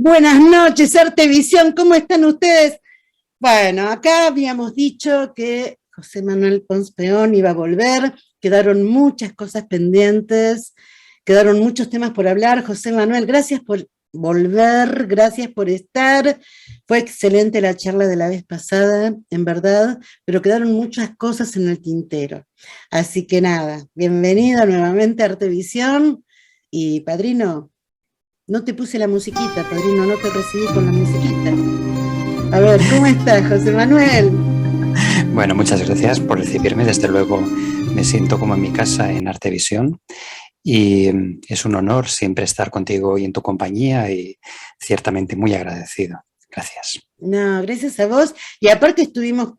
Buenas noches, Artevisión, ¿cómo están ustedes? Bueno, acá habíamos dicho que José Manuel Pons Peón iba a volver, quedaron muchas cosas pendientes, quedaron muchos temas por hablar. José Manuel, gracias por volver, gracias por estar. Fue excelente la charla de la vez pasada, en verdad, pero quedaron muchas cosas en el tintero. Así que nada, bienvenido nuevamente a Artevisión y padrino. No te puse la musiquita, padrino, no te recibí con la musiquita. A ver, ¿cómo estás, José Manuel? Bueno, muchas gracias por recibirme. Desde luego me siento como en mi casa en Artevisión y es un honor siempre estar contigo y en tu compañía y ciertamente muy agradecido. Gracias. No, gracias a vos. Y aparte estuvimos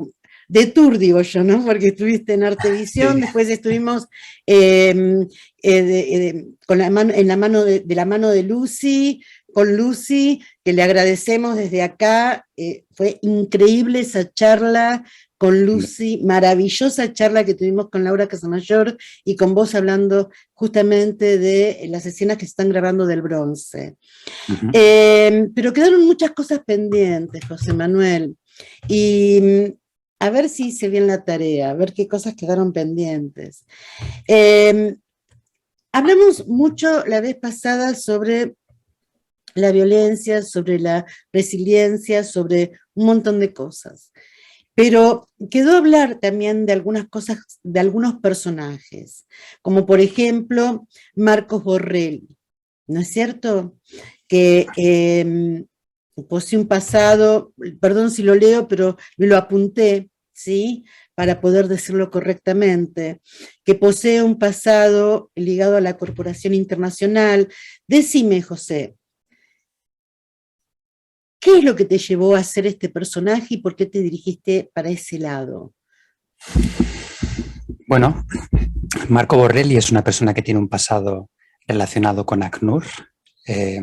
de tour, digo yo, ¿no? Porque estuviste en Artevisión, Sí. después estuvimos con la mano, en la mano de la mano de Lucy, con Lucy, que le agradecemos desde acá. Fue increíble esa charla con Lucy, maravillosa charla que tuvimos con Laura Casamayor y con vos hablando justamente de las escenas que se están grabando del bronce. Uh-huh. Pero quedaron muchas cosas pendientes, José Manuel. Y a ver si hice bien la tarea, a ver qué cosas quedaron pendientes. Eh, Hablamos mucho la vez pasada sobre la violencia, sobre la resiliencia, sobre un montón de cosas. Pero quedó hablar también de algunas cosas, de algunos personajes, como por ejemplo Marcos Borrelli, ¿no es cierto? Que posee un pasado, perdón si lo leo, pero me lo apunté, ¿sí? Para poder decirlo correctamente, que posee un pasado ligado a la corporación internacional. Decime, José, ¿qué es lo que te llevó a ser este personaje y por qué te dirigiste para ese lado? Bueno, Marco Borrelli es una persona que tiene un pasado relacionado con ACNUR. Eh,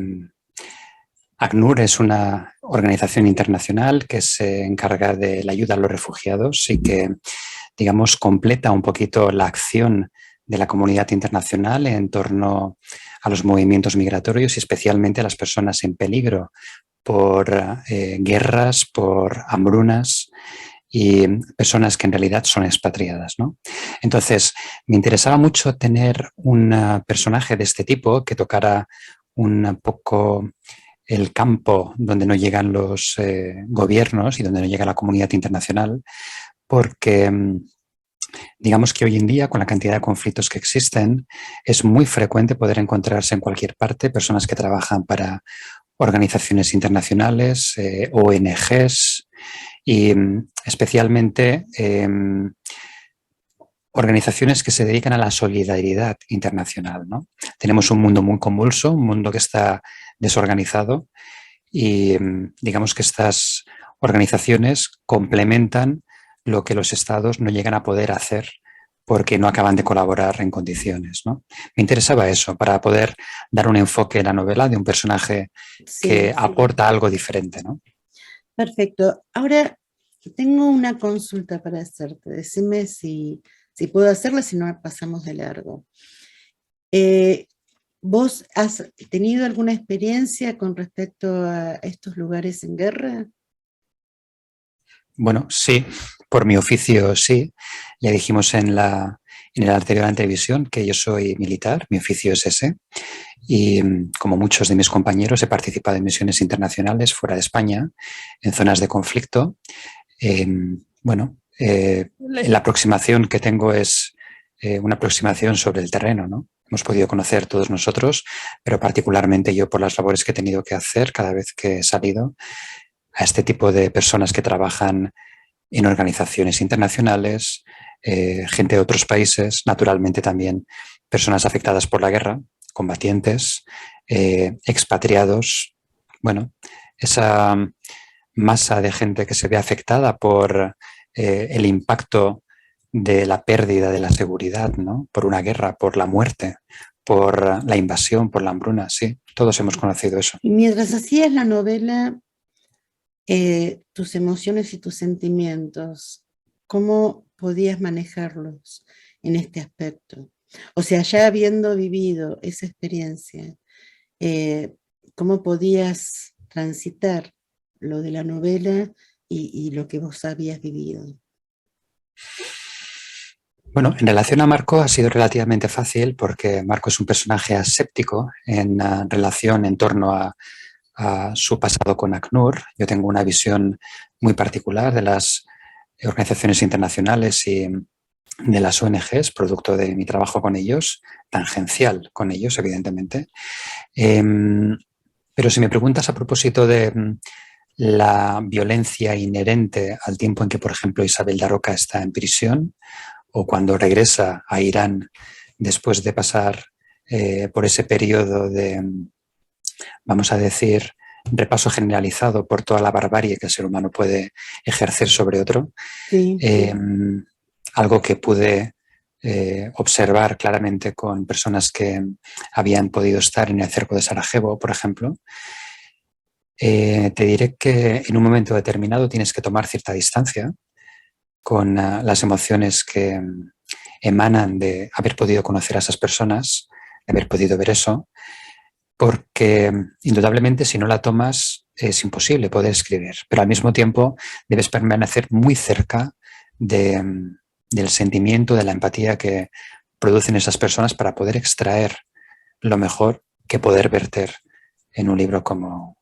ACNUR es una organización internacional que se encarga de la ayuda a los refugiados y que, digamos, completa un poquito la acción de la comunidad internacional en torno a los movimientos migratorios y especialmente a las personas en peligro por guerras, por hambrunas y personas que en realidad son expatriadas, ¿no? Entonces, me interesaba mucho tener un personaje de este tipo que tocara un poco el campo donde no llegan los gobiernos y donde no llega la comunidad internacional, porque digamos que hoy en día, con la cantidad de conflictos que existen, es muy frecuente poder encontrarse en cualquier parte personas que trabajan para organizaciones internacionales, ONGs y especialmente organizaciones que se dedican a la solidaridad internacional, ¿no? Tenemos un mundo muy convulso, un mundo que está desorganizado y digamos que estas organizaciones complementan lo que los estados no llegan a poder hacer porque no acaban de colaborar en condiciones, ¿no? Me interesaba eso, para poder dar un enfoque en la novela de un personaje Sí, que aporta algo diferente, ¿no? perfecto. Ahora tengo una consulta para hacerte. Decime si puedo hacerla, si no pasamos de largo. Eh, ¿Vos has tenido alguna experiencia con respecto a estos lugares en guerra? Bueno, sí, por mi oficio sí. Ya dijimos en la anterior entrevisión que yo soy militar, mi oficio es ese. Y como muchos de mis compañeros he participado en misiones internacionales fuera de España, en zonas de conflicto. Eh, bueno, la aproximación que tengo es una aproximación sobre el terreno, ¿no? Hemos podido conocer todos nosotros, pero particularmente yo por las labores que he tenido que hacer cada vez que he salido a este tipo de personas que trabajan en organizaciones internacionales, gente de otros países, naturalmente también personas afectadas por la guerra, combatientes, expatriados. Bueno, esa masa de gente que se ve afectada por el impacto de la pérdida de la seguridad, ¿no? Por una guerra, por la muerte, por la invasión, por la hambruna, sí, todos hemos conocido eso. Y mientras hacías la novela, tus emociones y tus sentimientos, ¿cómo podías manejarlos en este aspecto? O sea, ya habiendo vivido esa experiencia, eh, ¿cómo podías transitar lo de la novela y lo que vos habías vivido? Bueno, en relación a Marco ha sido relativamente fácil porque Marco es un personaje aséptico en relación en torno a su pasado con ACNUR. Yo tengo una visión muy particular de las organizaciones internacionales y de las ONGs, producto de mi trabajo con ellos, tangencial con ellos, evidentemente. Pero si me preguntas a propósito de la violencia inherente al tiempo en que, por ejemplo, Isabel Daroca está en prisión, o cuando regresa a Irán después de pasar por ese periodo de, vamos a decir, repaso generalizado por toda la barbarie que el ser humano puede ejercer sobre otro, Sí. algo que pude observar claramente con personas que habían podido estar en el cerco de Sarajevo, por ejemplo. Te diré que en un momento determinado tienes que tomar cierta distancia con las emociones que emanan de haber podido conocer a esas personas, de haber podido ver eso, porque indudablemente si no la tomas es imposible poder escribir, pero al mismo tiempo debes permanecer muy cerca del sentimiento, de la empatía que producen esas personas para poder extraer lo mejor que poder verter en un libro como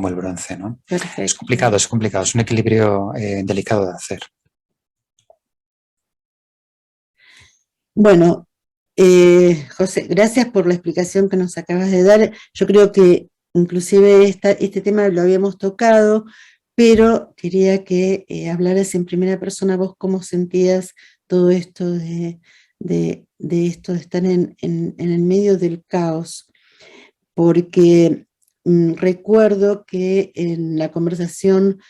El bronce, ¿no? Perfecto. Es complicado, es un equilibrio delicado de hacer. Bueno, José, gracias por la explicación que nos acabas de dar. Yo creo que inclusive este tema lo habíamos tocado, pero quería que hablaras en primera persona vos cómo sentías todo esto de esto de estar en el medio del caos, porque recuerdo que en la conversación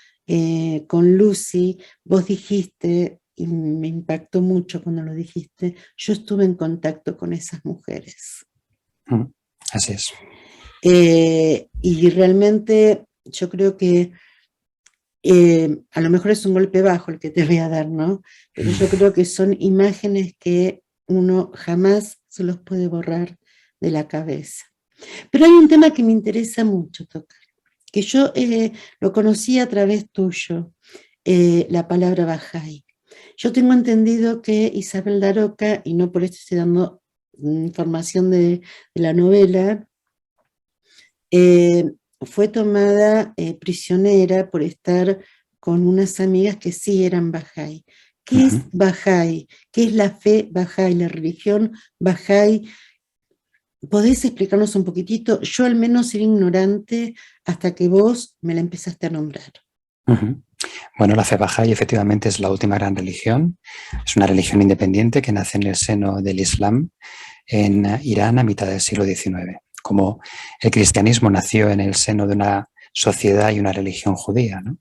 con Lucy vos dijiste, y me impactó mucho cuando lo dijiste, yo estuve en contacto con esas mujeres. Así es. Y realmente yo creo que a lo mejor es un golpe bajo el que te voy a dar, ¿no? Pero yo creo que son imágenes que uno jamás se los puede borrar de la cabeza. Pero hay un tema que me interesa mucho tocar, que yo lo conocí a través tuyo, la palabra Bahá'í. Yo tengo entendido que Isabel Daroca, y no por esto estoy dando información de la novela, fue tomada prisionera por estar con unas amigas que sí eran Bahá'í. ¿Qué es Bahá'í? ¿Qué es la fe Bahá'í, la religión Bahá'í? ¿Podés explicarnos un poquitito? Yo al menos era ignorante hasta que vos me la empezaste a nombrar. Bueno, la fe Bahá'í efectivamente es la última gran religión. Es una religión independiente que nace en el seno del Islam en Irán a mitad del siglo XIX. Como el cristianismo nació en el seno de una sociedad y una religión judía, ¿no?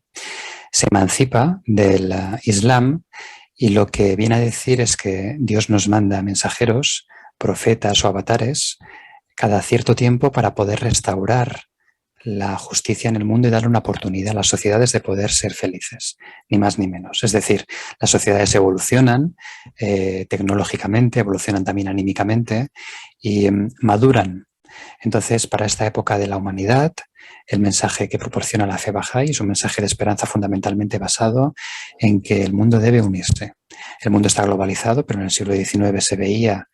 Se emancipa del Islam y lo que viene a decir es que Dios nos manda mensajeros, profetas o avatares cada cierto tiempo para poder restaurar la justicia en el mundo y darle una oportunidad a las sociedades de poder ser felices, ni más ni menos. Es decir, las sociedades evolucionan tecnológicamente, evolucionan también anímicamente y maduran. Entonces, para esta época de la humanidad, el mensaje que proporciona la fe Bahá'í es un mensaje de esperanza fundamentalmente basado en que el mundo debe unirse. El mundo está globalizado, pero en el siglo XIX se veía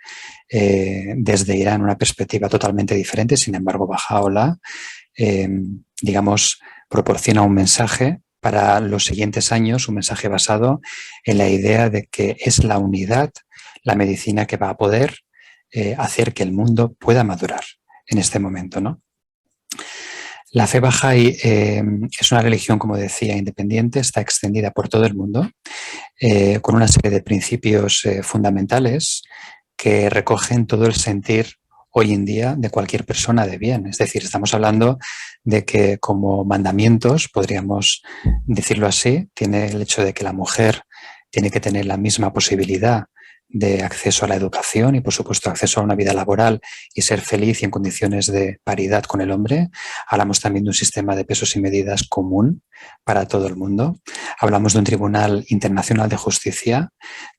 desde Irán una perspectiva totalmente diferente. Sin embargo, Bahá'u'lláh digamos, proporciona un mensaje para los siguientes años, un mensaje basado en la idea de que es la unidad, la medicina que va a poder hacer que el mundo pueda madurar en este momento, ¿no? La fe Bahá'í es una religión, como decía, independiente, está extendida por todo el mundo, con una serie de principios fundamentales que recogen todo el sentir hoy en día de cualquier persona de bien. Es decir, estamos hablando de que como mandamientos, podríamos decirlo así, tiene el hecho de que la mujer tiene que tener la misma posibilidad de acceso a la educación y, por supuesto, acceso a una vida laboral y ser feliz y en condiciones de paridad con el hombre. Hablamos también de un sistema de pesos y medidas común para todo el mundo. Hablamos de un tribunal internacional de justicia,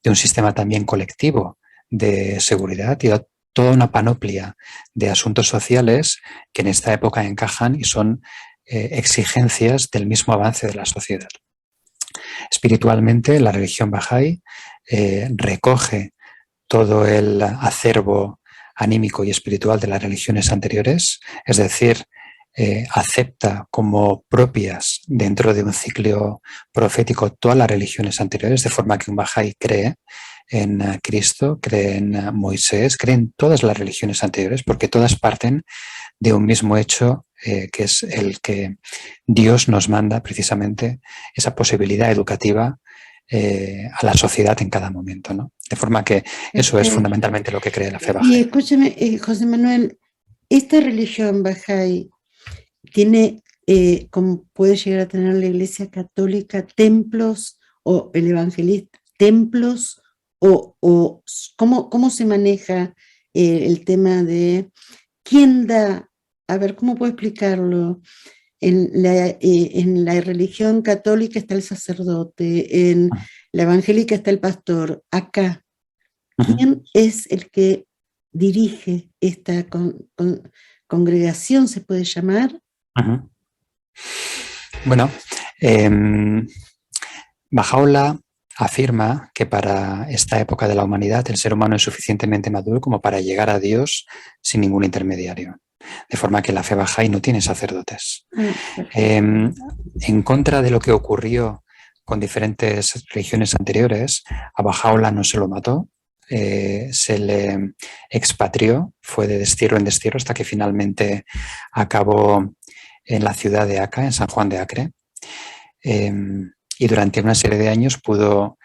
de un sistema también colectivo de seguridad y toda una panoplia de asuntos sociales que en esta época encajan y son exigencias del mismo avance de la sociedad. Espiritualmente, la religión Bahá'í recoge todo el acervo anímico y espiritual de las religiones anteriores, es decir, acepta como propias dentro de un ciclo profético todas las religiones anteriores, de forma que un Bahá'í cree en Cristo, cree en Moisés, cree en todas las religiones anteriores, porque todas parten de un mismo hecho, que es el que Dios nos manda precisamente esa posibilidad educativa a la sociedad en cada momento, ¿no? De forma que eso es fundamentalmente lo que cree la fe Y Bahá'í. escúcheme, José Manuel, esta religión Bahá'í tiene, como puede llegar a tener la Iglesia Católica, templos o el evangelista, templos o cómo se maneja el tema de quién da, a ver, ¿cómo puedo explicarlo? En la religión católica está el sacerdote, en la evangélica está el pastor. Acá, ¿quién es el que dirige esta congregación, se puede llamar? Bueno, Bahá'u'lláh afirma que para esta época de la humanidad el ser humano es suficientemente maduro como para llegar a Dios sin ningún intermediario. De forma que la fe Bahá'í no tiene sacerdotes. En contra de lo que ocurrió con diferentes religiones anteriores, a Bahá'u'lláh no se lo mató, se le expatrió, fue de destierro en destierro hasta que finalmente acabó en la ciudad de Acre, en San Juan de Acre. Y durante una serie de años pudo,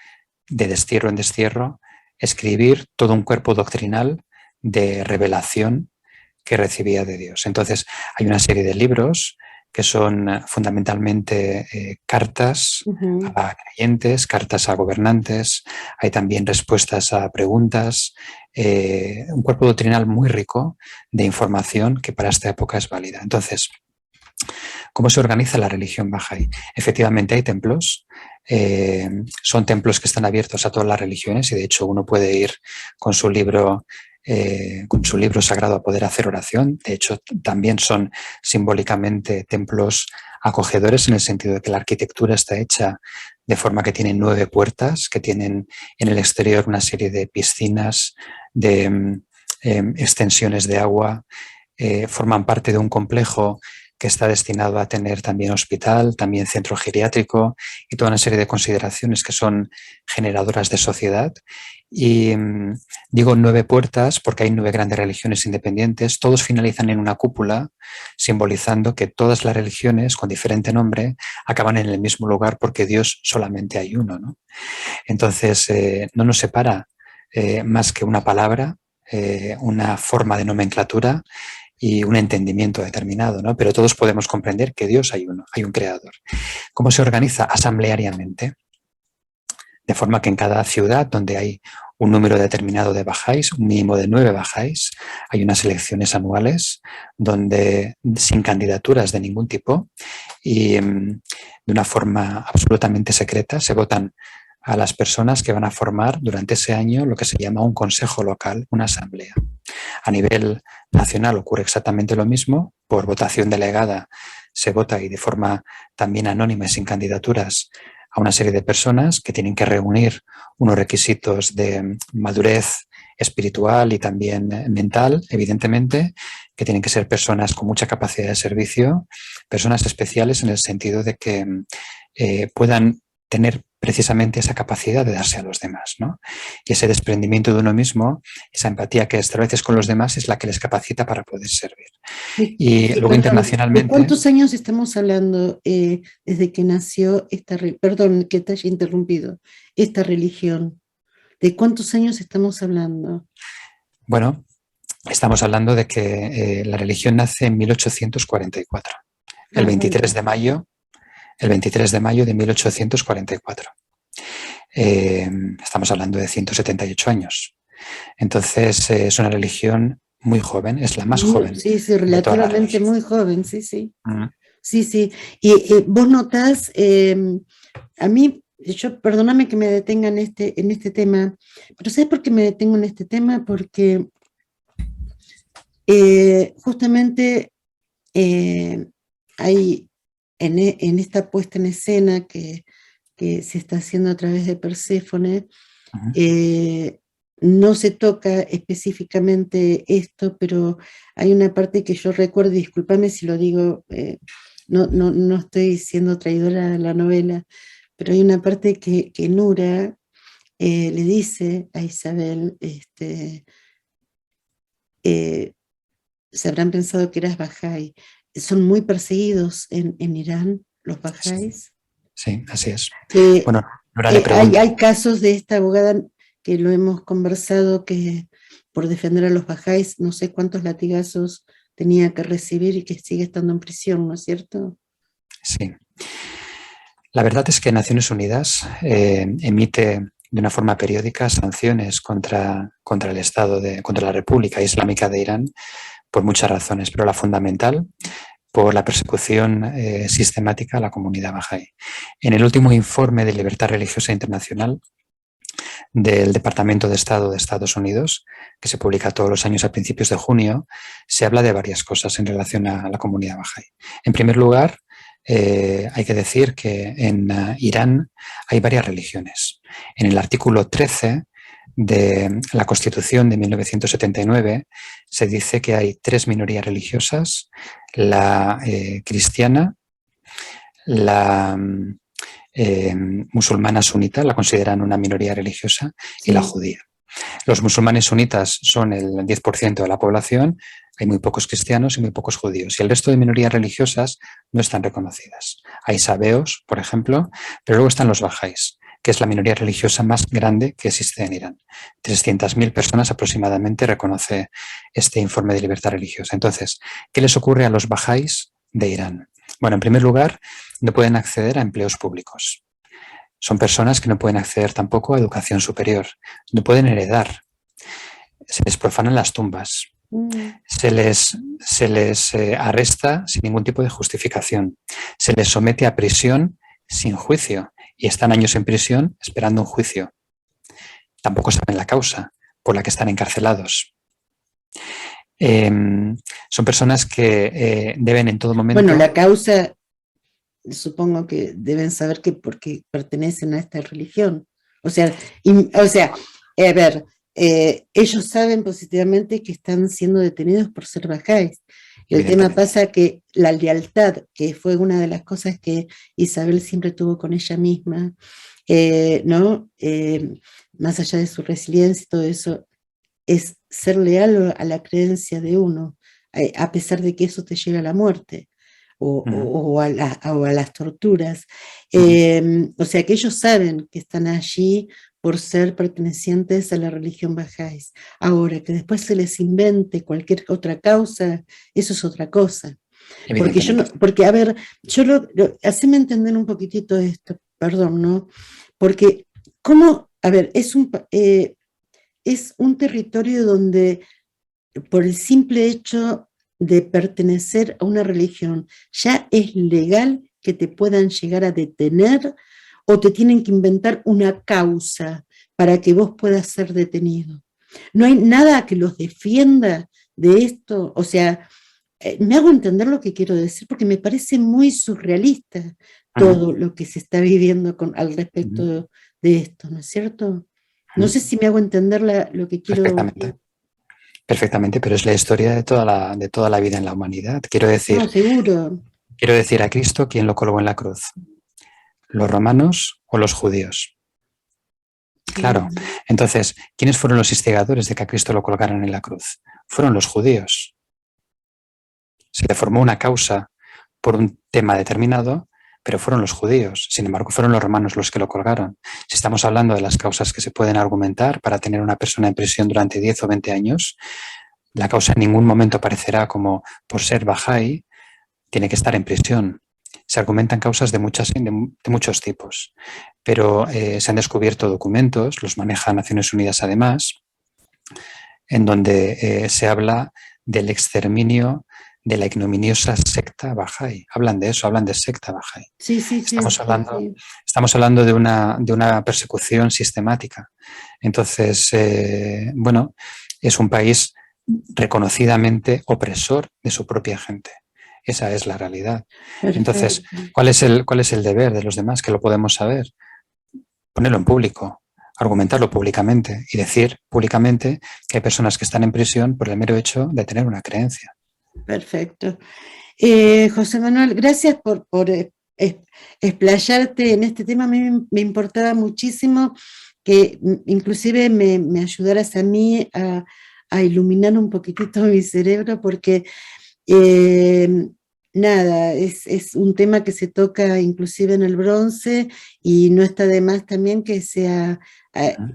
de destierro en destierro, escribir todo un cuerpo doctrinal de revelación que recibía de Dios. Entonces, hay una serie de libros que son fundamentalmente cartas a creyentes, cartas a gobernantes, hay también respuestas a preguntas, un cuerpo doctrinal muy rico de información que para esta época es válida. Entonces, ¿cómo se organiza la religión Bahá'í? Efectivamente hay templos, son templos que están abiertos a todas las religiones y de hecho uno puede ir con su libro sagrado a poder hacer oración. De hecho, también son simbólicamente templos acogedores en el sentido de que la arquitectura está hecha de forma que tienen 9 puertas, que tienen en el exterior una serie de piscinas, de extensiones de agua, forman parte de un complejo que está destinado a tener también hospital, también centro geriátrico y toda una serie de consideraciones que son generadoras de sociedad. Y digo 9 puertas porque hay 9 grandes religiones independientes, todos finalizan en una cúpula, simbolizando que todas las religiones con diferente nombre acaban en el mismo lugar porque Dios solamente hay uno, ¿no? Entonces, no nos separa más que una palabra, una forma de nomenclatura y un entendimiento determinado, ¿no? Pero todos podemos comprender que Dios hay uno, hay un creador. ¿Cómo se organiza? Asambleariamente, de forma que en cada ciudad donde hay un número determinado de bajáis, un mínimo de 9 bajáis, hay unas elecciones anuales donde sin candidaturas de ningún tipo y de una forma absolutamente secreta se votan a las personas que van a formar durante ese año lo que se llama un consejo local, una asamblea. A nivel nacional ocurre exactamente lo mismo, por votación delegada se vota y de forma también anónima y sin candidaturas a una serie de personas que tienen que reunir unos requisitos de madurez espiritual y también mental, evidentemente, que tienen que ser personas con mucha capacidad de servicio, personas especiales en el sentido de que puedan tener precisamente esa capacidad de darse a los demás, ¿no? Y ese desprendimiento de uno mismo, esa empatía que estableces con los demás es la que les capacita para poder servir. Y luego perdón, internacionalmente... ¿de cuántos años estamos hablando desde que nació esta, perdón que te haya interrumpido, esta religión? ¿De cuántos años estamos hablando? Bueno, estamos hablando de que la religión nace en 1844, el 23 de mayo, el 23 de mayo de 1844. Estamos hablando de 178 años. Entonces es una religión muy joven, es la más joven. Sí, sí, relativamente muy joven, sí, sí. Sí, sí. Y vos notás, a mí, yo, perdóname que me detenga en este tema, pero ¿sabes por qué me detengo en este tema? Porque justamente hay en esta puesta en escena que se está haciendo a través de Perséfone, no se toca específicamente esto, pero hay una parte que yo recuerdo, y discúlpame si lo digo, no estoy siendo traidora a la novela, pero hay una parte que Nura le dice a Isabel, se habrán pensado que eras Bahá'í. Son muy perseguidos en Irán, los Bahá'ís. Sí, así es. Que Bueno, Nora le hay, pregunta. hay casos de esta abogada que lo hemos conversado, que por defender a los Bahá'ís, no sé cuántos latigazos tenía que recibir y que sigue estando en prisión, ¿no es cierto? Sí. La verdad es que Naciones Unidas emite de una forma periódica sanciones contra el Estado, contra la República Islámica de Irán por muchas razones, pero la fundamental por la persecución sistemática a la comunidad bahá'í. En el último informe de Libertad Religiosa Internacional del Departamento de Estado de Estados Unidos, que se publica todos los años a principios de junio, se habla de varias cosas en relación a la comunidad bahá'í. En primer lugar, hay que decir que en Irán hay varias religiones. En el artículo 13 de la Constitución de 1979 se dice que hay 3 minorías religiosas: la cristiana, la musulmana sunita, la consideran una minoría religiosa, y la judía. Los musulmanes sunitas son el 10% de la población, hay muy pocos cristianos y muy pocos judíos, y el resto de minorías religiosas no están reconocidas. Hay sabeos, por ejemplo, pero luego están los bahá'ís, que es la minoría religiosa más grande que existe en Irán. 300.000 personas aproximadamente reconoce este informe de libertad religiosa. Entonces, ¿qué les ocurre a los bahá'ís de Irán? Bueno, en primer lugar, no pueden acceder a empleos públicos. Son personas que no pueden acceder tampoco a educación superior, no pueden heredar, se les profanan las tumbas, se les arresta sin ningún tipo de justificación, se les somete a prisión sin juicio y están años en prisión esperando un juicio. Tampoco saben la causa por la que están encarcelados. Son personas que deben en todo momento... Bueno, la causa, supongo que deben saber que porque pertenecen a esta religión. O sea, a ver, ellos saben positivamente que están siendo detenidos por ser bahá'ís. El tema pasa que la lealtad, que fue una de las cosas que Isabel siempre tuvo con ella misma, ¿no? Más allá de su resiliencia y todo eso, es ser leal a la creencia de uno, a pesar de que eso te lleve a la muerte o a las torturas. O sea que ellos saben que están allí por ser pertenecientes a la religión bahá'ís. Ahora, que después se les invente cualquier otra causa, eso es otra cosa. Porque a ver, haceme entender un poquitito esto, perdón, ¿no? Porque, ¿cómo? A ver, es un territorio donde, por el simple hecho de pertenecer a una religión, ya es legal que te puedan llegar a detener o te tienen que inventar una causa para que vos puedas ser detenido. No hay nada que los defienda de esto. O sea, me hago entender lo que quiero decir, porque me parece muy surrealista todo lo que se está viviendo al respecto de esto, ¿no es cierto? No sé si me hago entender lo que quiero... Perfectamente, pero es la historia de toda la vida en la humanidad. Quiero decir, no, seguro. Quiero decir, a Cristo, ¿quién lo colgó en la cruz? ¿Los romanos o los judíos? Claro. Entonces, ¿quiénes fueron los instigadores de que a Cristo lo colgaran en la cruz? Fueron los judíos. Se le formó una causa por un tema determinado, pero fueron los judíos. Sin embargo, fueron los romanos los que lo colgaron. Si estamos hablando de las causas que se pueden argumentar para tener a una persona en prisión durante 10 o 20 años, la causa en ningún momento aparecerá como por ser bahá'í, tiene que estar en prisión. Se argumentan causas de muchos tipos, pero se han descubierto documentos, los maneja Naciones Unidas además, en donde se habla del exterminio de la ignominiosa secta bahá'í. Hablan de eso, hablan de secta bahá'í. Sí. Estamos hablando de una persecución sistemática. Entonces, bueno, es un país reconocidamente opresor de su propia gente. Esa es la realidad. Entonces, Perfecto. cuál es el deber de los demás? Que lo podemos saber. Ponerlo en público, argumentarlo públicamente y decir públicamente que hay personas que están en prisión por el mero hecho de tener una creencia. Perfecto. José Manuel, gracias por explayarte en este tema. A mí me importaba muchísimo que inclusive me ayudaras a mí a iluminar un poquitito mi cerebro, porque eh, nada, es un tema que se toca inclusive en el bronce, y no está de más también que sea,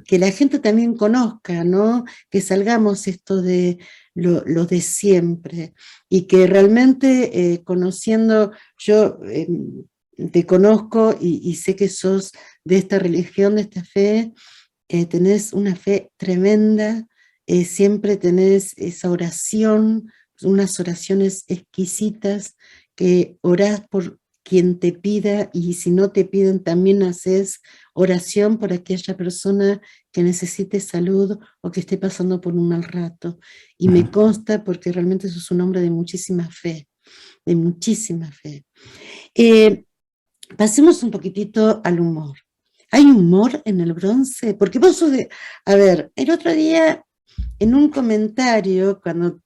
que la gente también conozca, ¿no? Que salgamos esto de lo de siempre, y que realmente conociendo, yo te conozco y sé que sos de esta religión, de esta fe, tenés una fe tremenda, siempre tenés esa oración, unas oraciones exquisitas, que orás por quien te pida, y si no te piden también haces oración por aquella persona que necesite salud o que esté pasando por un mal rato. Y me consta, porque realmente sos un hombre de muchísima fe, de muchísima fe. Pasemos un poquitito al humor. ¿Hay humor en el bronce? Porque vos sos de... A ver, el otro día en un comentario, cuando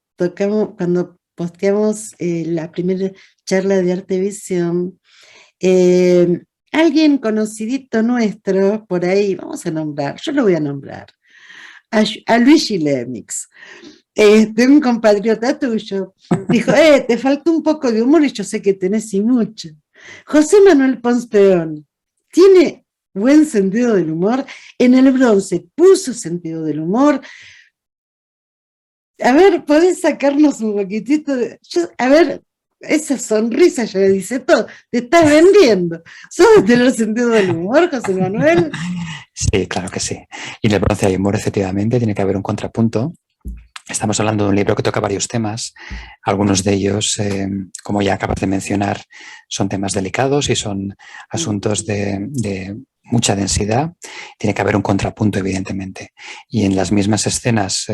posteamos la primera charla de Artevisión, alguien conocidito nuestro, por ahí, vamos a nombrar, yo lo voy a nombrar, a Luigi Lemix, un compatriota tuyo, dijo, te falta un poco de humor y yo sé que tenés y mucho. José Manuel Pons Peón tiene buen sentido del humor, en el bronce puso sentido del humor. A ver, ¿podés sacarnos un poquitito a ver, esa sonrisa ya le dice todo, te estás vendiendo. ¿Sos de tener sentido del humor, José Manuel? Sí, claro que sí. Y en el bronce hay humor, efectivamente, tiene que haber un contrapunto. Estamos hablando de un libro que toca varios temas. Algunos de ellos, como ya acabas de mencionar, son temas delicados y son asuntos de mucha densidad. Tiene que haber un contrapunto, evidentemente. Y en las mismas escenas,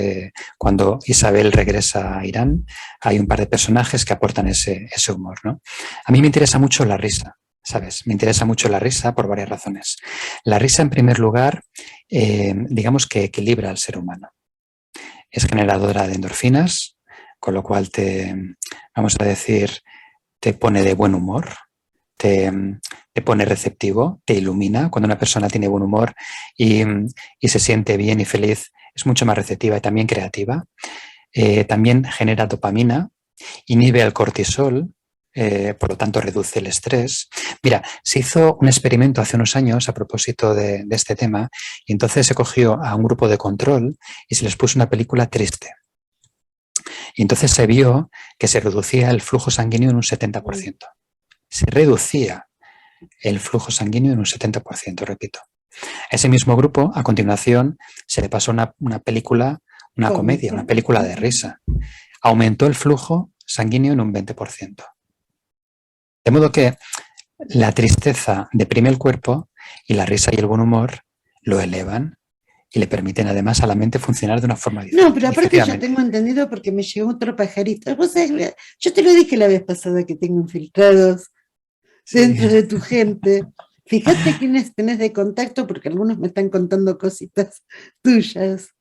cuando Isabel regresa a Irán, hay un par de personajes que aportan ese humor, ¿no? A mí me interesa mucho la risa, ¿sabes? Me interesa mucho la risa por varias razones. La risa, en primer lugar, digamos que equilibra al ser humano. Es generadora de endorfinas, con lo cual vamos a decir, te pone de buen humor, te pone receptivo, te ilumina. Cuando una persona tiene buen humor y se siente bien y feliz, es mucho más receptiva y también creativa. También genera dopamina, inhibe el cortisol, por lo tanto reduce el estrés. Mira, se hizo un experimento hace unos años a propósito de este tema, y entonces se cogió a un grupo de control y se les puso una película triste. Y entonces se vio que se reducía el flujo sanguíneo en un 70%. Se reducía el flujo sanguíneo en un 70%, repito. A ese mismo grupo, a continuación, se le pasó una película, una comedia, una película de risa. Aumentó el flujo sanguíneo en un 20%. De modo que la tristeza deprime el cuerpo y la risa y el buen humor lo elevan y le permiten además a la mente funcionar de una forma diferente. No, pero aparte yo tengo entendido, porque me llegó otro pajarito. ¿Vos sabés? Yo te lo dije la vez pasada, que tengo infiltrados dentro de tu gente. Fíjate quiénes tenés de contacto, porque algunos me están contando cositas tuyas.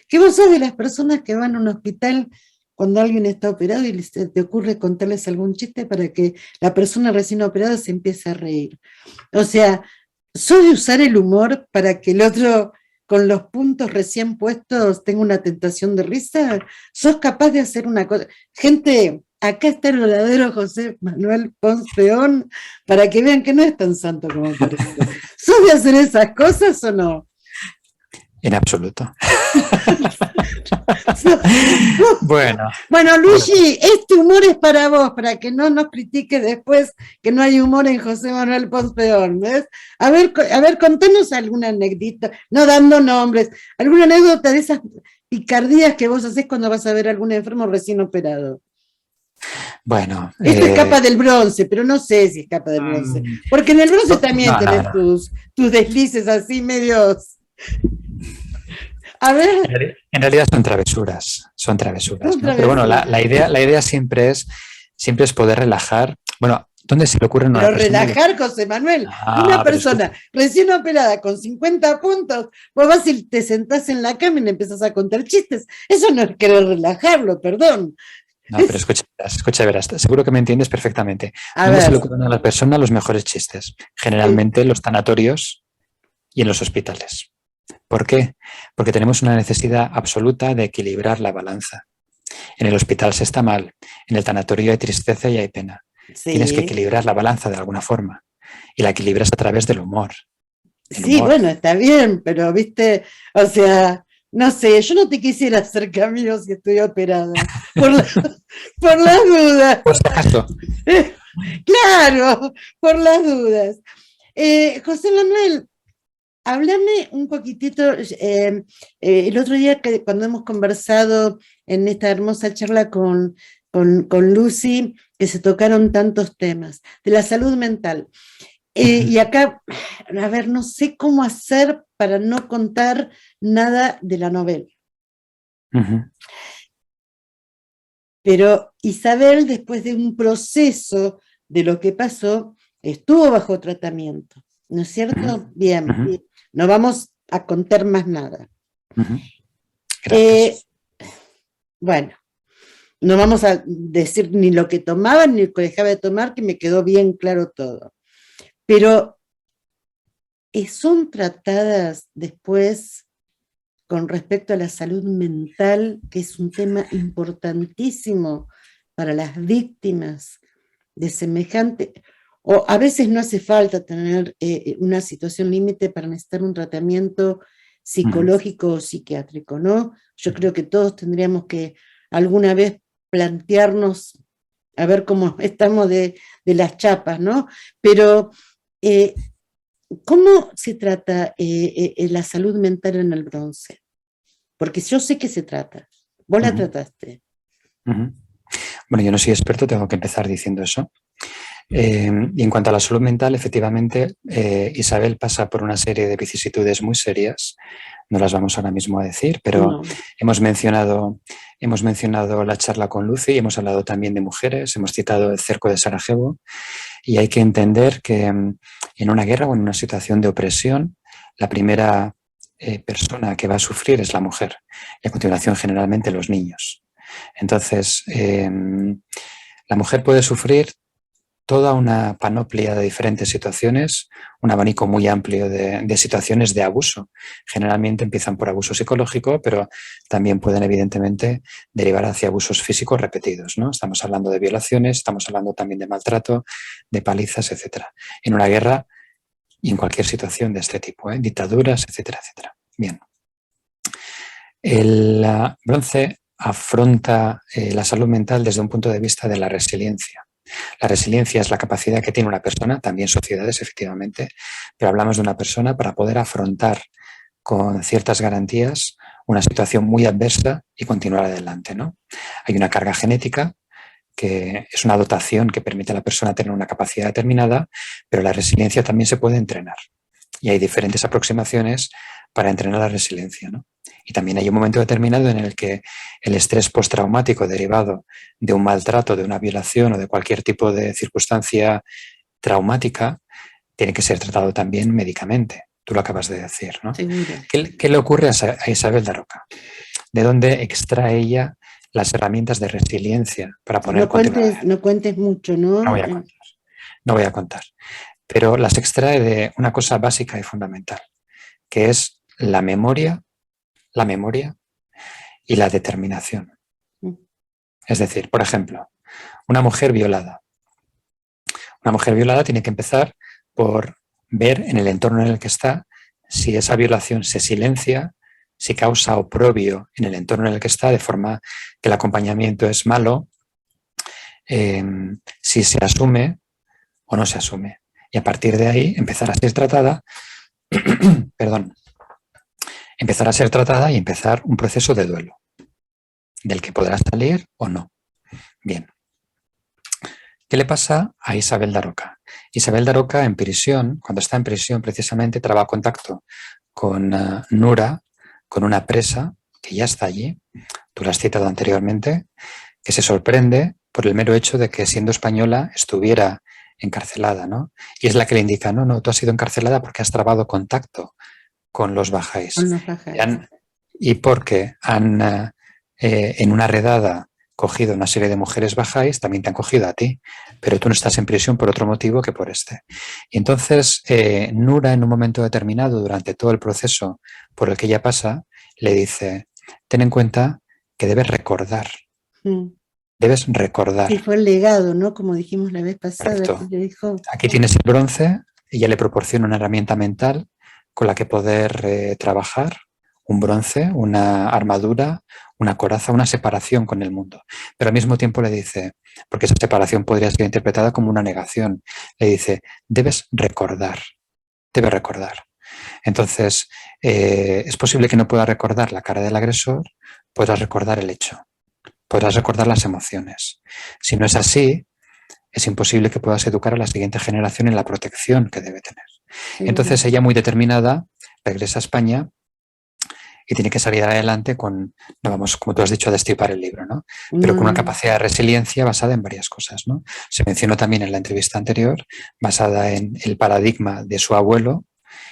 Que vos sos de las personas que van a un hospital cuando alguien está operado y te ocurre contarles algún chiste para que la persona recién operada se empiece a reír. O sea, sos de usar el humor para que el otro, con los puntos recién puestos, tenga una tentación de risa. Sos capaz de hacer una cosa. Gente, acá está el verdadero José Manuel Pons Peón, para que vean que no es tan santo como parece. ¿Sos de hacer esas cosas o no? En absoluto. Bueno, Luigi, este humor es para vos, para que no nos critique después que no hay humor en José Manuel Pons Peón, ¿ves? A ver, contanos alguna anécdota, no dando nombres, alguna anécdota de esas picardías que vos hacés cuando vas a ver a algún enfermo recién operado. Bueno. Esto escapa del bronce, pero no sé si escapa del bronce, porque en el bronce también tenés tus deslices así medios... A ver. En realidad son travesuras, ¿no? Pero bueno, la idea siempre es siempre es poder relajar. Bueno, ¿dónde se le ocurre a una Pero persona? relajar, José Manuel, una Pero persona recién operada con 50 puntos, vos vas y te sentás en la cama y le empezás a contar chistes. Eso no es querer relajarlo, perdón. no, pero escucha, verás, seguro que me entiendes perfectamente. A ¿Dónde se ver, le ocurren a la persona los mejores chistes? Generalmente en los tanatorios y en los hospitales. ¿Por qué? Porque tenemos una necesidad absoluta de equilibrar la balanza. En el hospital se está mal, en el tanatorio hay tristeza y hay pena. Tienes que sí, equilibrar la balanza de alguna forma y la equilibras a través del humor. El sí, humor. bueno, está bien, pero viste, o sea, no sé, yo no te quisiera hacer cambios si estoy operada, por, la, por las dudas. Por si acaso. Claro, por las dudas. José Manuel, háblame un poquitito, el otro día cuando hemos conversado en esta hermosa charla con Lucy, que se tocaron tantos temas, de la salud mental. Y acá, a ver, no sé cómo hacer para no contar nada de la novela. Pero Isabel, después de un proceso de lo que pasó, estuvo bajo tratamiento, ¿no es cierto? Bien, no vamos a contar más nada. Gracias. Bueno, no vamos a decir ni lo que tomaba ni lo que dejaba de tomar, que me quedó bien claro todo. Pero son tratadas después con respecto a la salud mental, que es un tema importantísimo para las víctimas de semejante, o a veces no hace falta tener una situación límite para necesitar un tratamiento psicológico o psiquiátrico, ¿no? Yo creo que todos tendríamos que alguna vez plantearnos a ver cómo estamos de las chapas, ¿no? Pero, ¿cómo se trata la salud mental en el Bronce? Porque yo sé que se trata. Vos la trataste. Bueno, yo no soy experto, tengo que empezar diciendo eso. Y en cuanto a la salud mental, efectivamente, Isabel pasa por una serie de vicisitudes muy serias. No las vamos ahora mismo a decir, pero No. hemos mencionado la charla con Lucy, hemos hablado también de mujeres, hemos citado el cerco de Sarajevo, y hay que entender que en una guerra o en una situación de opresión, la primera persona que va a sufrir es la mujer, y a continuación generalmente los niños. Entonces, la mujer puede sufrir toda una panoplia de diferentes situaciones, un abanico muy amplio de situaciones de abuso. Generalmente empiezan por abuso psicológico, pero también pueden evidentemente derivar hacia abusos físicos repetidos, ¿no? Estamos hablando de violaciones, estamos hablando también de maltrato, de palizas, etcétera. En una guerra y en cualquier situación de este tipo, dictaduras, etcétera, etcétera. Bien. El Bronce afronta la salud mental desde un punto de vista de la resiliencia. La resiliencia es la capacidad que tiene una persona, también sociedades, efectivamente, pero hablamos de una persona para poder afrontar con ciertas garantías una situación muy adversa y continuar adelante, ¿no? Hay una carga genética que es una dotación que permite a la persona tener una capacidad determinada, pero la resiliencia también se puede entrenar. Y hay diferentes aproximaciones para entrenar la resiliencia, ¿no? Y también hay un momento determinado en el que el estrés postraumático derivado de un maltrato, de una violación o de cualquier tipo de circunstancia traumática tiene que ser tratado también médicamente. Tú lo acabas de decir, ¿no? Seguro. ¿Qué le ocurre a Isabel Daroca? ¿De dónde extrae ella las herramientas de resiliencia para poner No cuentes mucho, ¿no? No voy a contar. No voy a contar. Pero las extrae de una cosa básica y fundamental, que es la memoria y la determinación. Es decir, por ejemplo, una mujer violada. Una mujer violada tiene que empezar por ver en el entorno en el que está si esa violación se silencia, si causa oprobio en el entorno en el que está, de forma que el acompañamiento es malo, si se asume o no se asume. Y a partir de ahí empezar a ser tratada, perdón, empezar a ser tratada y empezar un proceso de duelo, del que podrá salir o no. Bien. ¿Qué le pasa a Isabel Daroca? Isabel Daroca en prisión, cuando está en prisión precisamente, traba contacto con Nura, con una presa que ya está allí, tú la has citado anteriormente, que se sorprende por el mero hecho de que siendo española estuviera encarcelada, ¿no? Y es la que le indica, no, no, tú has sido encarcelada porque has trabado contacto con los bajáis. Con los bajáis. Y porque han, en una redada, cogido una serie de mujeres bajáis, también te han cogido a ti, pero tú no estás en prisión por otro motivo que por este. Y entonces Nura, en un momento determinado, durante todo el proceso por el que ella pasa, le dice, ten en cuenta que debes recordar. Debes recordar. Sí, fue el legado, ¿no? Como dijimos la vez pasada, que Correcto. le dijo. Aquí tienes el bronce, ella le proporciona una herramienta mental con la que poder trabajar, un bronce, una armadura, una coraza, una separación con el mundo. Pero al mismo tiempo le dice, porque esa separación podría ser interpretada como una negación, le dice, debes recordar. Entonces, es posible que no puedas recordar la cara del agresor, podrás recordar el hecho, podrás recordar las emociones. Si no es así, es imposible que puedas educar a la siguiente generación en la protección que debe tener. Entonces ella, muy determinada, regresa a España y tiene que salir adelante con, no vamos, como tú has dicho, a destripar el libro, ¿no? Pero con una capacidad de resiliencia basada en varias cosas, ¿no? Se mencionó también en la entrevista anterior, basada en el paradigma de su abuelo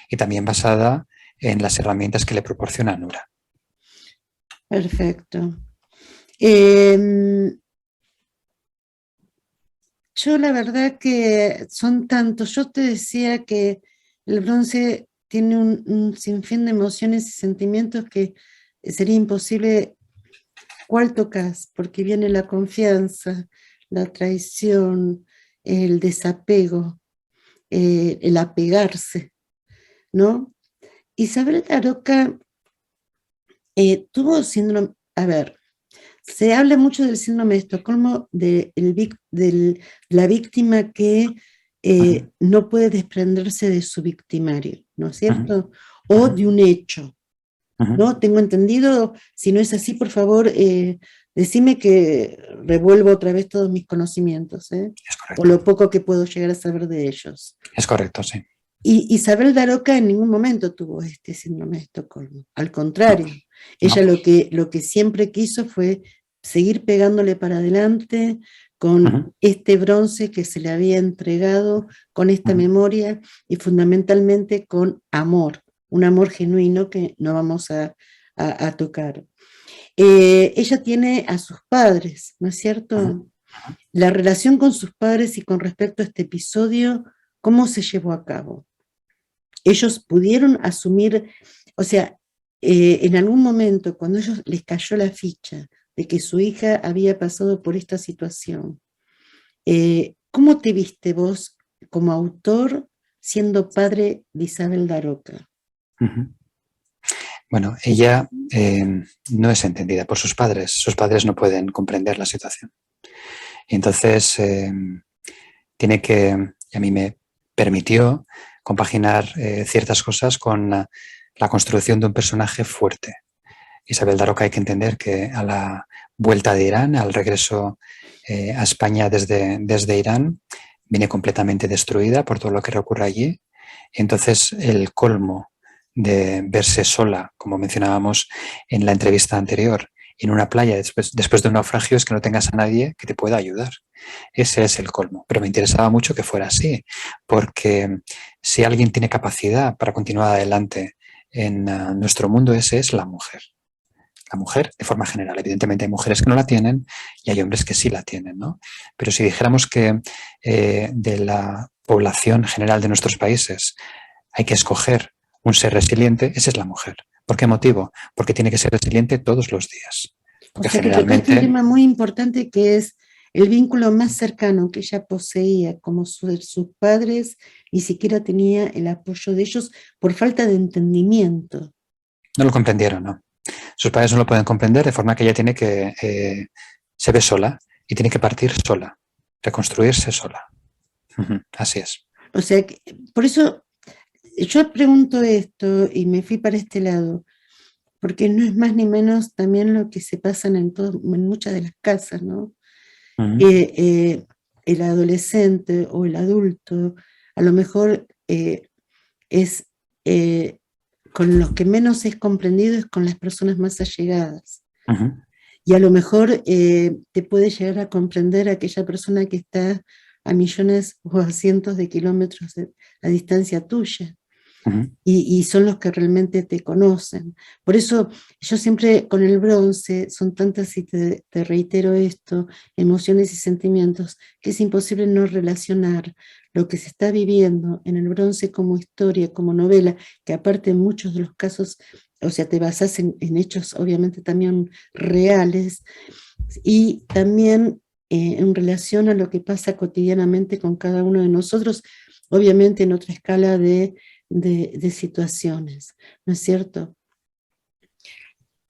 y también basada en las herramientas que le proporciona Nura. Perfecto. Yo la verdad que son tantos. Yo te decía que el bronce tiene un sinfín de emociones y sentimientos que sería imposible cuál tocas, porque viene la confianza, la traición, el desapego, el apegarse, ¿no? Isabel Daroca tuvo síndrome, a ver, se habla mucho del síndrome de Estocolmo, de la víctima que no puede desprenderse de su victimario, ¿no es cierto? O de un hecho, ¿no? Tengo entendido, si no es así, por favor, decime que revuelvo otra vez todos mis conocimientos, o lo poco que puedo llegar a saber de ellos. Es correcto, sí. Y Isabel Daroca en ningún momento tuvo este síndrome de Estocolmo, al contrario, ella lo que siempre quiso fue seguir pegándole para adelante con este bronce que se le había entregado, con esta memoria y fundamentalmente con amor, un amor genuino que no vamos a tocar. Ella tiene a sus padres, ¿no es cierto? La relación con sus padres y con respecto a este episodio, ¿cómo se llevó a cabo? Ellos pudieron asumir, o sea, en algún momento cuando a ellos les cayó la ficha de que su hija había pasado por esta situación, ¿cómo te viste vos como autor siendo padre de Isabel Daroca? Bueno, ella no es entendida por sus padres no pueden comprender la situación. Y entonces tiene que, y a mí me permitió compaginar ciertas cosas con la construcción de un personaje fuerte. Isabel Daroca, hay que entender que a la vuelta de Irán, al regreso a España desde Irán, viene completamente destruida por todo lo que ocurre allí. Entonces el colmo de verse sola, como mencionábamos en la entrevista anterior, en una playa después de un naufragio, es que no tengas a nadie que te pueda ayudar. Ese es el colmo. Pero me interesaba mucho que fuera así, porque si alguien tiene capacidad para continuar adelante en nuestro mundo, ese es la mujer. La mujer, de forma general. Evidentemente hay mujeres que no la tienen y hay hombres que sí la tienen, ¿no? Pero si dijéramos que de la población general de nuestros países hay que escoger un ser resiliente, esa es la mujer. ¿Por qué motivo? Porque tiene que ser resiliente todos los días. Porque o sea que tocaste un tema muy importante que es el vínculo más cercano que ella poseía, como sus padres ni siquiera tenía el apoyo de ellos por falta de entendimiento. No lo comprendieron, ¿no? Sus padres no lo pueden comprender, de forma que ella tiene que se ve sola y tiene que partir sola, reconstruirse sola. Así es. O sea, por eso yo pregunto esto y me fui para este lado, porque no es más ni menos también lo que se pasa en muchas de las casas, ¿no? El adolescente o el adulto a lo mejor es con los que menos es comprendido es con las personas más allegadas. Y a lo mejor te puede llegar a comprender aquella persona que está a millones o a cientos de kilómetros a distancia tuya. Ujú. Y son los que realmente te conocen. Por eso yo siempre con el bronce, son tantas, y te reitero esto, emociones y sentimientos, que es imposible no relacionar lo que se está viviendo en el bronce como historia, como novela, que aparte en muchos de los casos, o sea, te basas en hechos obviamente también reales, y también en relación a lo que pasa cotidianamente con cada uno de nosotros, obviamente en otra escala de situaciones, ¿no es cierto?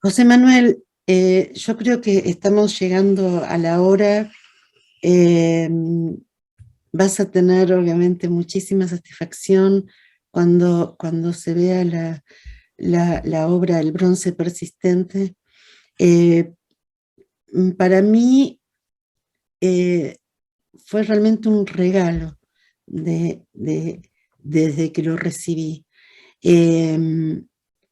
José Manuel, yo creo que estamos llegando a la hora. eh, Vas a tener obviamente muchísima satisfacción cuando se vea la obra El bronce persistente. Eh, para mí fue realmente un regalo desde que lo recibí. Eh,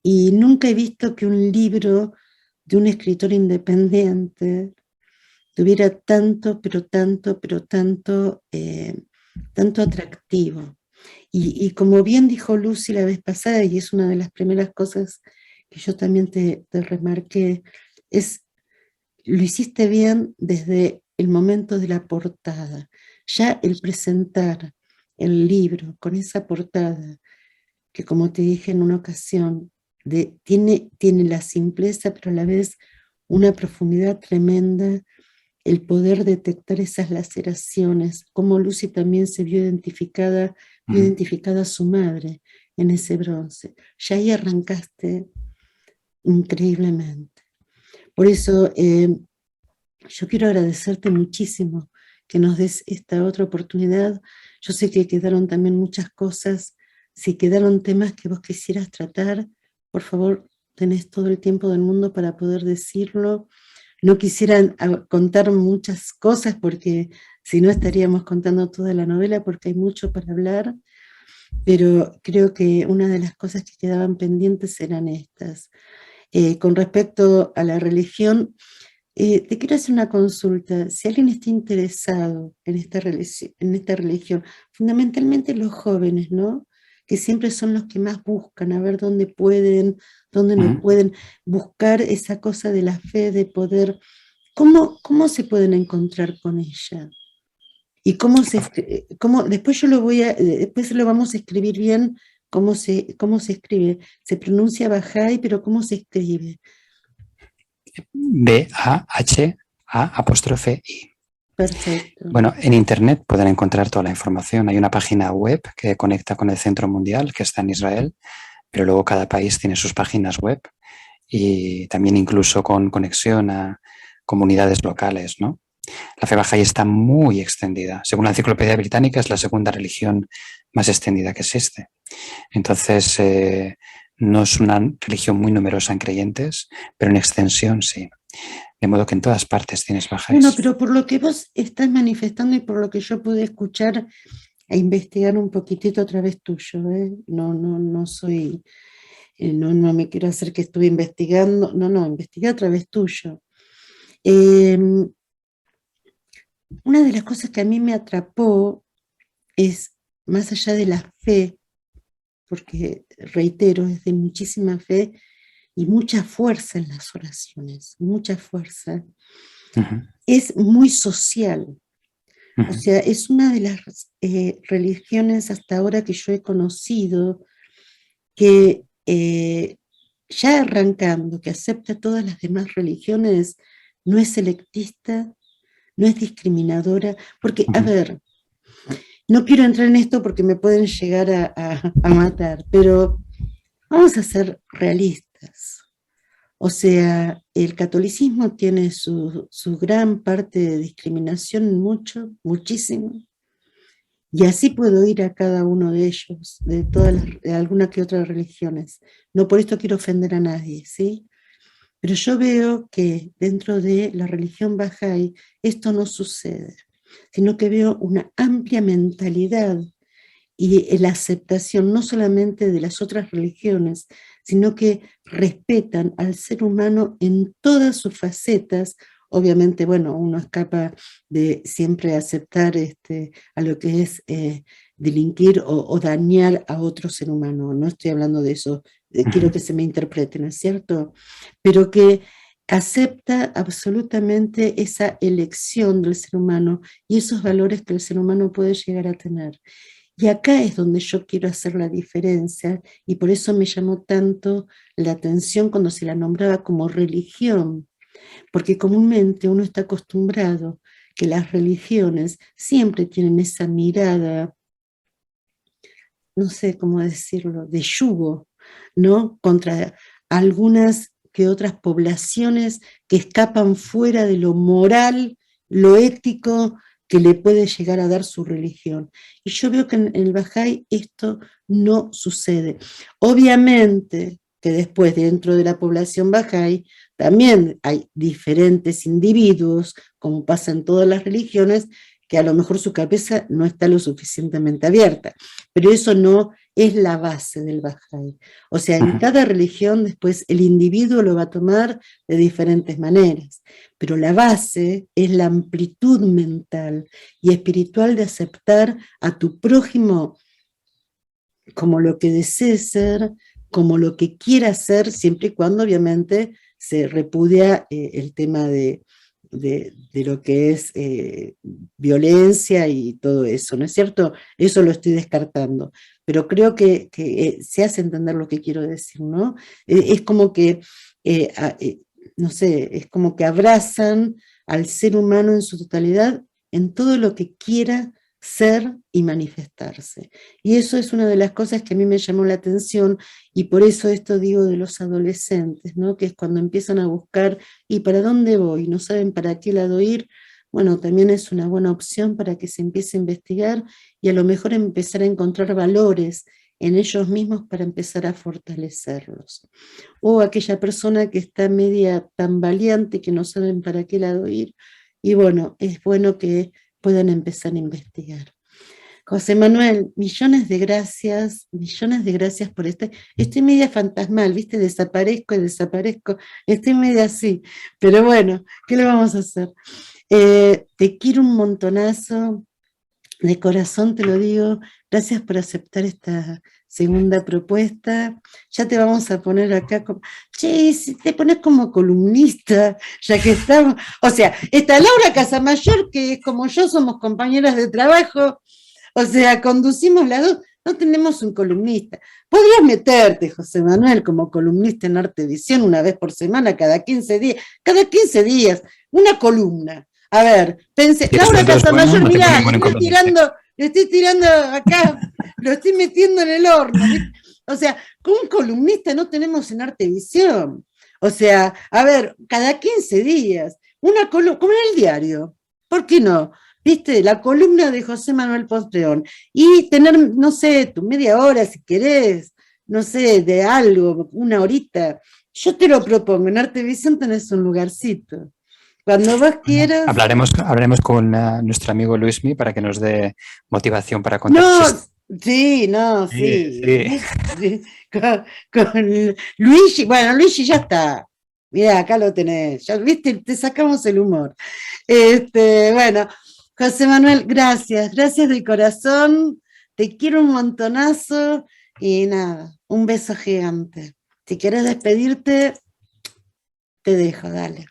y nunca he visto que un libro de un escritor independiente tuviera tanto, pero tanto, pero tanto, tanto atractivo. Y como bien dijo Lucy la vez pasada, y es una de las primeras cosas que yo también te remarqué, es lo hiciste bien desde el momento de la portada. Ya el presentar el libro con esa portada, que como te dije en una ocasión, tiene la simpleza, pero a la vez una profundidad tremenda, el poder detectar esas laceraciones, como Lucy también se vio Ujú. identificada a su madre en ese bronce. Ya ahí arrancaste increíblemente. Por eso yo quiero agradecerte muchísimo que nos des esta otra oportunidad. Yo sé que quedaron también muchas cosas. Si quedaron temas que vos quisieras tratar, por favor, tenés todo el tiempo del mundo para poder decirlo. No quisiera contar muchas cosas porque si no estaríamos contando toda la novela porque hay mucho para hablar, pero creo que una de las cosas que quedaban pendientes eran estas. Con respecto a la religión, te quiero hacer una consulta. Si alguien está interesado en esta religión, fundamentalmente los jóvenes, ¿no? Que siempre son los que más buscan, a ver dónde pueden, dónde no Ujú. pueden, buscar esa cosa de la fe, de poder. ¿Cómo se pueden encontrar con ella? Y después yo después lo vamos a escribir bien, cómo se escribe. Se pronuncia Bajay, pero ¿cómo se escribe? Bhaha-I. Perfecto. Bueno, en Internet pueden encontrar toda la información. Hay una página web que conecta con el Centro Mundial, que está en Israel, pero luego cada país tiene sus páginas web y también incluso con conexión a comunidades locales, ¿no? La fe bahá'í está muy extendida. Según la Enciclopedia Británica, es la segunda religión más extendida que existe. Entonces, no es una religión muy numerosa en creyentes, pero en extensión sí. De modo que en todas partes tienes Bueno, bajáis. pero por lo que vos estás manifestando y por lo que yo pude escuchar e investigar un poquitito a través tuyo, ¿eh? No soy, no me quiero hacer que estuve investigando, no, investigué a través tuyo. Eh, una de las cosas que a mí me atrapó es, más allá de la fe, porque reitero, es de muchísima fe y mucha fuerza en las oraciones, mucha fuerza, Uh-huh. es muy social. O Uh-huh. sea, es una de las religiones hasta ahora que yo he conocido que ya arrancando, que acepta todas las demás religiones, no es selectista, no es discriminadora, porque, a Uh-huh. ver, no quiero entrar en esto porque me pueden llegar a matar, pero vamos a ser realistas. O sea, el catolicismo tiene su gran parte de discriminación, muchísimo, y así puedo ir a cada uno de ellos, de alguna que otras religiones. No por esto quiero ofender a nadie, ¿sí? Pero yo veo que dentro de la religión Bahá'í esto no sucede, sino que veo una amplia mentalidad y la aceptación no solamente de las otras religiones, sino que respetan al ser humano en todas sus facetas. Obviamente, bueno, uno escapa de siempre aceptar a lo que es delinquir o dañar a otro ser humano. No estoy hablando de eso, quiero que se me interprete, ¿no es cierto? Pero que acepta absolutamente esa elección del ser humano y esos valores que el ser humano puede llegar a tener. Y acá es donde yo quiero hacer la diferencia y por eso me llamó tanto la atención cuando se la nombraba como religión, porque comúnmente uno está acostumbrado que las religiones siempre tienen esa mirada, no sé cómo decirlo, de yugo, ¿no? Contra algunas que otras poblaciones que escapan fuera de lo moral, lo ético que le puede llegar a dar su religión. Y yo veo que en el Bahá'í esto no sucede. Obviamente que después dentro de la población Bahá'í también hay diferentes individuos, como pasa en todas las religiones, que a lo mejor su cabeza no está lo suficientemente abierta, pero eso no es la base del Bahá'í. O sea, en cada religión después el individuo lo va a tomar de diferentes maneras, pero la base es la amplitud mental y espiritual de aceptar a tu prójimo como lo que desee ser, como lo que quiera ser, siempre y cuando obviamente se repudia el tema de lo que es violencia y todo eso, ¿no es cierto? Eso lo estoy descartando, pero creo que se hace entender lo que quiero decir, ¿no? Es como que, no sé, es como que abrazan al ser humano en su totalidad en todo lo que quiera ser y manifestarse. Y eso es una de las cosas que a mí me llamó la atención y por eso esto digo de los adolescentes, ¿no? Que es cuando empiezan a buscar ¿y para dónde voy? No saben para qué lado ir. Bueno, también es una buena opción para que se empiece a investigar y a lo mejor empezar a encontrar valores en ellos mismos para empezar a fortalecerlos. O aquella persona que está media tambaleante que no saben para qué lado ir. Y bueno, es bueno que puedan empezar a investigar. José Manuel, millones de gracias por estoy media fantasmal, ¿viste? Desaparezco y desaparezco, estoy media así, pero bueno, ¿qué le vamos a hacer? Te quiero un montonazo, de corazón te lo digo, gracias por aceptar esta segunda propuesta, ya te vamos a poner acá como, che, si te pones como columnista, ya que estamos, o sea, está Laura Casamayor, que es como yo, somos compañeras de trabajo, o sea, conducimos las dos, no tenemos un columnista. Podrías meterte, José Manuel, como columnista en Artevisión una vez por semana, cada 15 días, una columna. A ver, pensé, Laura Casamayor, bueno, mirá, le estoy tirando acá, lo estoy metiendo en el horno. ¿Viste? O sea, como un columnista no tenemos en Artevisión. O sea, a ver, cada 15 días, una columna, como en el diario, ¿por qué no? ¿Viste? La columna de José Manuel Postreón. Y tener, no sé, tu media hora si querés, no sé, de algo, una horita. Yo te lo propongo, en Artevisión tenés un lugarcito. Cuando vos quieras... Hablaremos con nuestro amigo Luismi para que nos dé motivación para contar. No, sí, no, sí. Sí. Con Luigi, bueno, Luigi ya está. Mirá, acá lo tenés. Ya, viste, te sacamos el humor. Bueno, José Manuel, gracias de corazón. Te quiero un montonazo y nada, un beso gigante. Si quieres despedirte, te dejo, dale.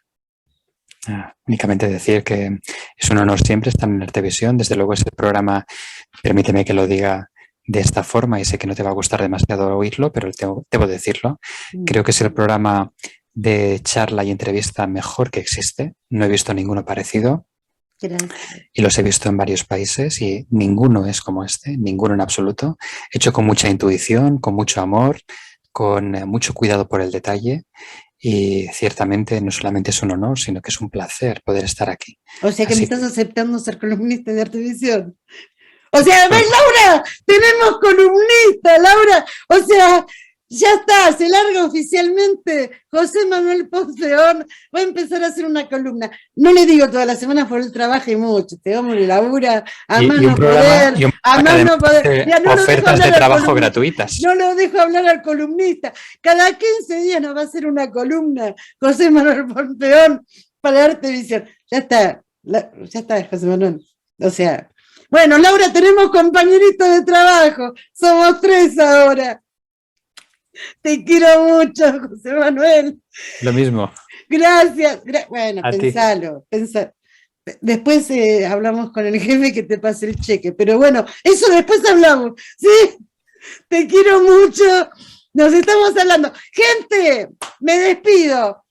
Únicamente decir que es un honor siempre estar en Artevisión. Desde luego ese programa, permíteme que lo diga de esta forma y sé que no te va a gustar demasiado oírlo, pero debo decirlo. Creo que es el programa de charla y entrevista mejor que existe. No he visto ninguno parecido. Gracias. Y los he visto en varios países y ninguno es como este, ninguno en absoluto. Hecho con mucha intuición, con mucho amor, con mucho cuidado por el detalle. Y ciertamente no solamente es un honor, sino que es un placer poder estar aquí. O sea que me estás aceptando ser columnista de Artevisión. O sea, ¿ves, Laura? Tenemos columnista, Laura. O sea, Ya está, se larga oficialmente. José Manuel Pons Peón va a empezar a hacer una columna. No le digo toda la semana por él trabaja y mucho. Este hombre labura a más Y un no programa, poder, y un a programa que más además no poder. hace Ya no lo dejo ofertas de hablar al trabajo columnista. gratuitas. No lo dejo hablar al columnista. Cada 15 días nos va a hacer una columna José Manuel Pons Peón para darte visión. Ya está, ya está, José Manuel. O sea, bueno, Laura, tenemos compañeritos de trabajo. Somos 3 ahora. Te quiero mucho, José Manuel. Lo mismo. Gracias. Bueno, A ti. pensalo. Después hablamos con el jefe que te pase el cheque. Pero bueno, eso después hablamos. ¿Sí? Te quiero mucho. Nos estamos hablando. Gente, me despido.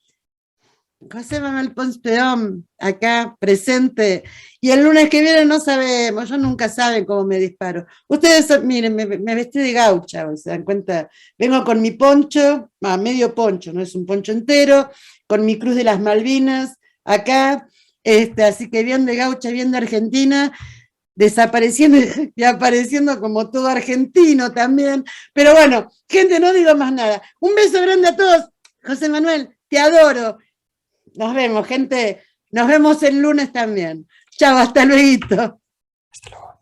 José Manuel Pons Peón, acá presente. Y el lunes que viene no sabemos, yo nunca saben cómo me disparo. Ustedes, miren, me vestí de gaucha, ¿se dan cuenta? Vengo con mi poncho, medio poncho, no es un poncho entero, con mi cruz de las Malvinas, acá, así que bien de gaucha, bien de Argentina, desapareciendo y apareciendo como todo argentino también. Pero bueno, gente, no digo más nada. Un beso grande a todos. José Manuel, te adoro. Nos vemos, gente. Nos vemos el lunes también. Chao, hasta luego. Hasta luego.